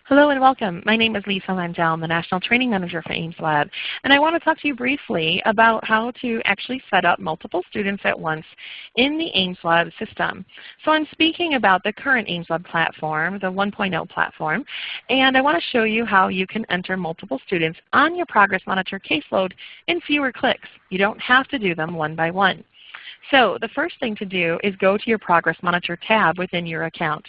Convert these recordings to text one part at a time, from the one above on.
Hello and welcome. My name is Lisa Langell. I'm the National Training Manager for AIMSweb, and I want to talk to you briefly about how to actually set up multiple students at once in the AIMSweb system. So I'm speaking about the current AIMSweb platform, the 1.0 platform, and I want to show you how you can enter multiple students on your Progress Monitor caseload in fewer clicks. You don't have to do them one by one. So the first thing to do is go to your Progress Monitor tab within your account.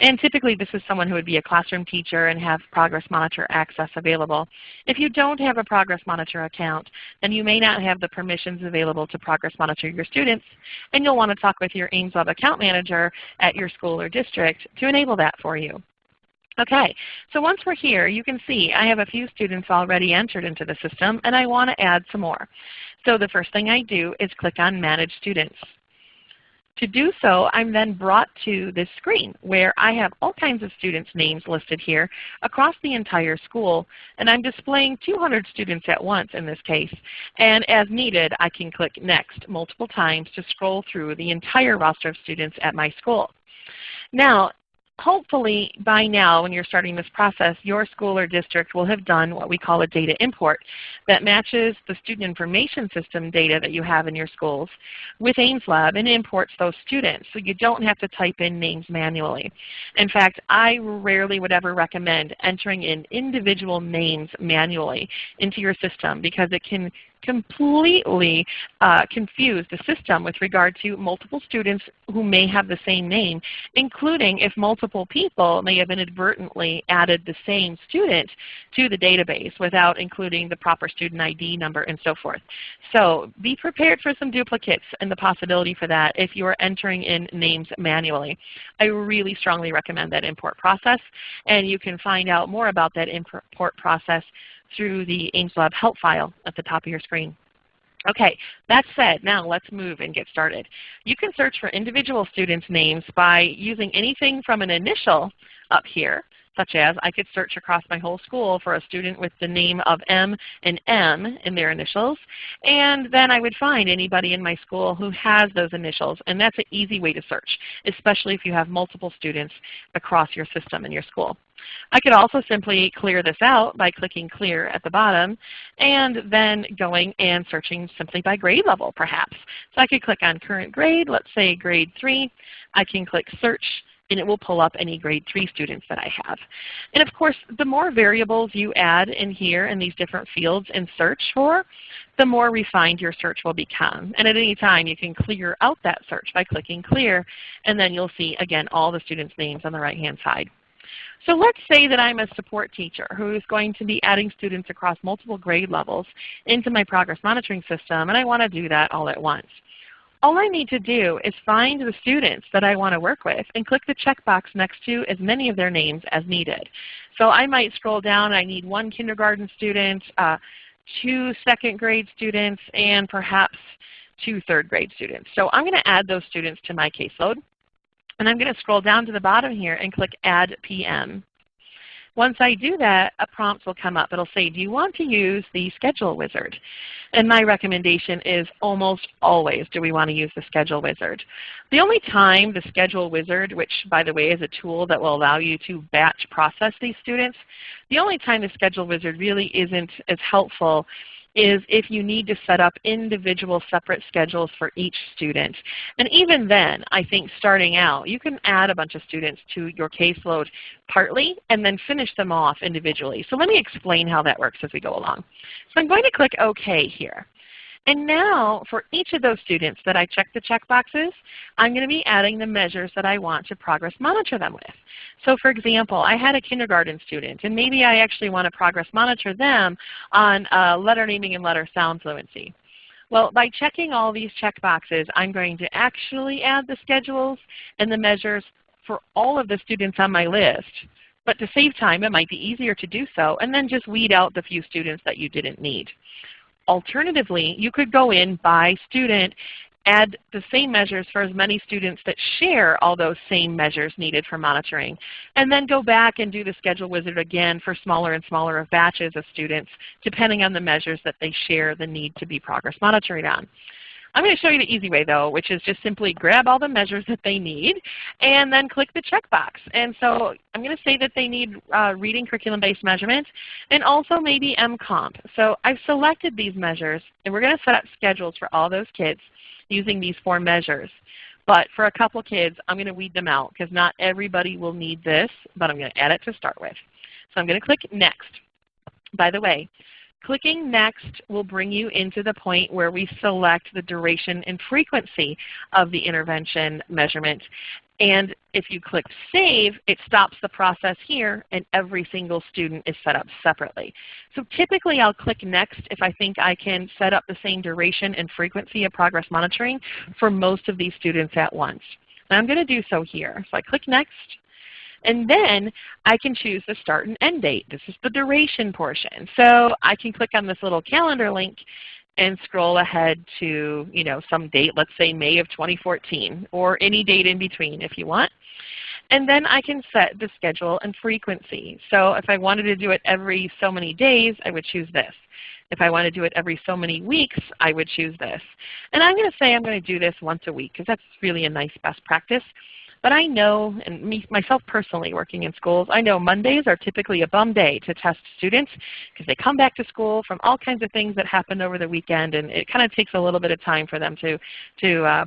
And typically this is someone who would be a classroom teacher and have Progress Monitor access available. If you don't have a Progress Monitor account, then you may not have the permissions available to Progress Monitor your students, and you'll want to talk with your AIMSweb account manager at your school or district to enable that for you. Okay, so once we're here, you can see I have a few students already entered into the system, and I want to add some more. So the first thing I do is click on Manage Students. To do so, I'm then brought to this screen where I have all kinds of students' names listed here across the entire school, and I'm displaying 200 students at once in this case. And as needed, I can click Next multiple times to scroll through the entire roster of students at my school. Now, hopefully by now when you're starting this process, your school or district will have done what we call a data import that matches the student information system data that you have in your schools with AIMSweb and imports those students, so you don't have to type in names manually. In fact, I rarely would ever recommend entering in individual names manually into your system because it can completely confuse the system with regard to multiple students who may have the same name, including if multiple people may have inadvertently added the same student to the database without including the proper student ID number and so forth. So be prepared for some duplicates and the possibility for that if you are entering in names manually. I really strongly recommend that import process, and you can find out more about that import process through the AIMSweb help file at the top of your screen. Okay, that said, now let's move and get started. You can search for individual students' names by using anything from an initial up here, such as I could search across my whole school for a student with the name of M and M in their initials, and then I would find anybody in my school who has those initials, and that's an easy way to search, especially if you have multiple students across your system in your school. I could also simply clear this out by clicking Clear at the bottom and then going and searching simply by grade level perhaps. So I could click on current grade, let's say grade 3. I can click Search, and it will pull up any grade 3 students that I have. And of course, the more variables you add in here in these different fields and search for, the more refined your search will become. And at any time, you can clear out that search by clicking Clear, and then you'll see, again, all the students' names on the right-hand side. So let's say that I'm a support teacher who is going to be adding students across multiple grade levels into my progress monitoring system, and I want to do that all at once. All I need to do is find the students that I want to work with and click the checkbox next to as many of their names as needed. So I might scroll down, I need 1 kindergarten student, 2 second grade students, and perhaps 2 third grade students. So I'm going to add those students to my caseload. And I'm going to scroll down to the bottom here and click Add PM. Once I do that, a prompt will come up. It'll say, do you want to use the Schedule Wizard? And my recommendation is almost always do we want to use the Schedule Wizard. The only time the Schedule Wizard, which by the way is a tool that will allow you to batch process these students, the only time the Schedule Wizard really isn't as helpful is if you need to set up individual separate schedules for each student. And even then, I think starting out, you can add a bunch of students to your caseload partly and then finish them off individually. So let me explain how that works as we go along. So I'm going to click OK here. And now for each of those students that I check the checkboxes, I'm going to be adding the measures that I want to progress monitor them with. So for example, I had a kindergarten student, and maybe I actually want to progress monitor them on letter naming and letter sound fluency. Well, by checking all these checkboxes, I'm going to actually add the schedules and the measures for all of the students on my list. But to save time, it might be easier to do so and then just weed out the few students that you didn't need. Alternatively, you could go in by student, add the same measures for as many students that share all those same measures needed for monitoring, and then go back and do the Schedule Wizard again for smaller and smaller of batches of students, depending on the measures that they share the need to be progress monitoring on. I'm going to show you the easy way though, which is just simply grab all the measures that they need and then click the checkbox. And so I'm going to say that they need reading curriculum-based measurement and also maybe MComp. So I've selected these measures and we're going to set up schedules for all those kids using these 4 measures. But for a couple kids, I'm going to weed them out because not everybody will need this, but I'm going to add it to start with. So I'm going to click Next. By the way, clicking Next will bring you into the point where we select the duration and frequency of the intervention measurement. And if you click Save, it stops the process here and every single student is set up separately. So typically I'll click Next if I think I can set up the same duration and frequency of progress monitoring for most of these students at once. And I'm going to do so here. So I click Next. And then I can choose the start and end date. This is the duration portion. So I can click on this little calendar link and scroll ahead to some date, let's say May of 2014, or any date in between if you want. And then I can set the schedule and frequency. So if I wanted to do it every so many days, I would choose this. If I want to do it every so many weeks, I would choose this. And I'm going to say I'm going to do this once a week because that's really a nice best practice. But I know, and myself personally working in schools, I know Mondays are typically a bum day to test students because they come back to school from all kinds of things that happened over the weekend, and it kind of takes a little bit of time for them to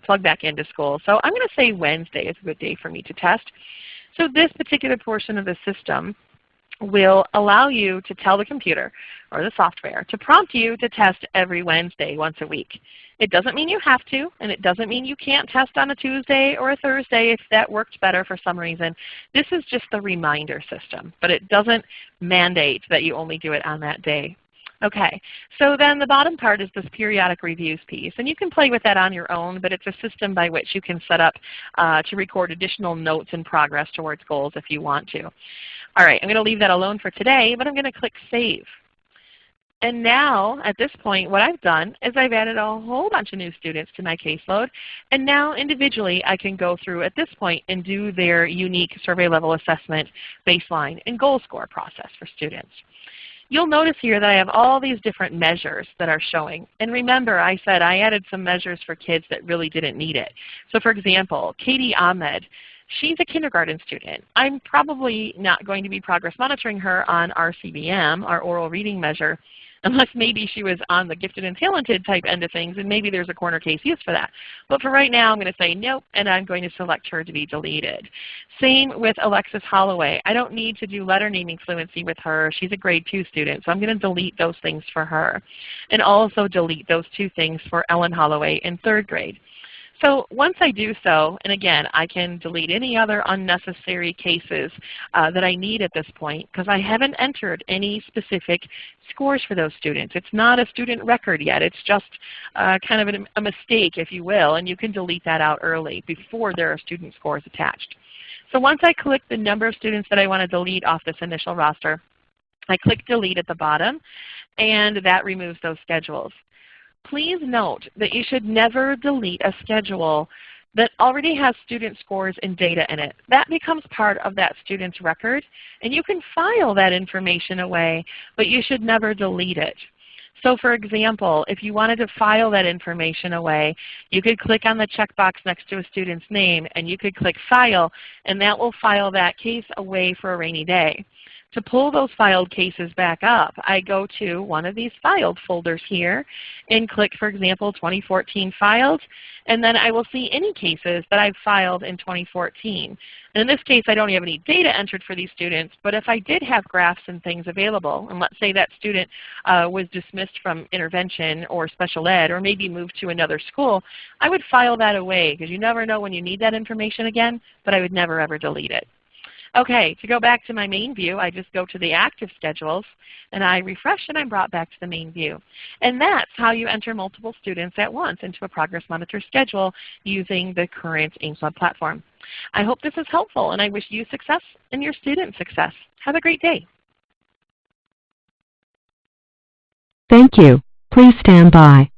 plug back into school. So I'm going to say Wednesday is a good day for me to test. So this particular portion of the system will allow you to tell the computer or the software to prompt you to test every Wednesday once a week. It doesn't mean you have to, and it doesn't mean you can't test on a Tuesday or a Thursday if that worked better for some reason. This is just the reminder system, but it doesn't mandate that you only do it on that day. Okay, so then the bottom part is this periodic reviews piece, and you can play with that on your own, but it's a system by which you can set up to record additional notes and progress towards goals if you want to. All right, I'm going to leave that alone for today, but I'm going to click Save. And now, at this point, what I've done is I've added a whole bunch of new students to my caseload, and now individually I can go through at this point and do their unique survey level assessment baseline and goal score process for students. You'll notice here that I have all these different measures that are showing. And remember, I said I added some measures for kids that really didn't need it. So for example, Katie Ahmed, she's a kindergarten student. I'm probably not going to be progress monitoring her on RCBM, our oral reading measure, unless maybe she was on the gifted and talented type end of things, and maybe there's a corner case use for that. But for right now, I'm going to say nope, and I'm going to select her to be deleted. Same with Alexis Holloway. I don't need to do letter naming fluency with her. She's a grade 2 student, so I'm going to delete those things for her. And also delete those 2 things for Ellen Holloway in 3rd grade. So once I do so, and again, I can delete any other unnecessary cases that I need at this point because I haven't entered any specific scores for those students. It's not a student record yet. It's just kind of a mistake, if you will, and you can delete that out early before there are student scores attached. So once I click the number of students that I want to delete off this initial roster, I click Delete at the bottom, and that removes those schedules. Please note that you should never delete a schedule that already has student scores and data in it. That becomes part of that student's record, and you can file that information away, but you should never delete it. So for example, if you wanted to file that information away, you could click on the checkbox next to a student's name, and you could click File, and that will file that case away for a rainy day. To pull those filed cases back up, I go to one of these filed folders here and click, for example, 2014 filed, and then I will see any cases that I've filed in 2014. And in this case, I don't have any data entered for these students, but if I did have graphs and things available, and let's say that student was dismissed from intervention or special ed or maybe moved to another school, I would file that away because you never know when you need that information again, but I would never ever delete it. Okay, to go back to my main view, I just go to the active schedules, and I refresh, and I'm brought back to the main view. And that's how you enter multiple students at once into a Progress Monitor schedule using the current AIMSweb platform. I hope this is helpful, and I wish you success and your students success. Have a great day. Thank you. Please stand by.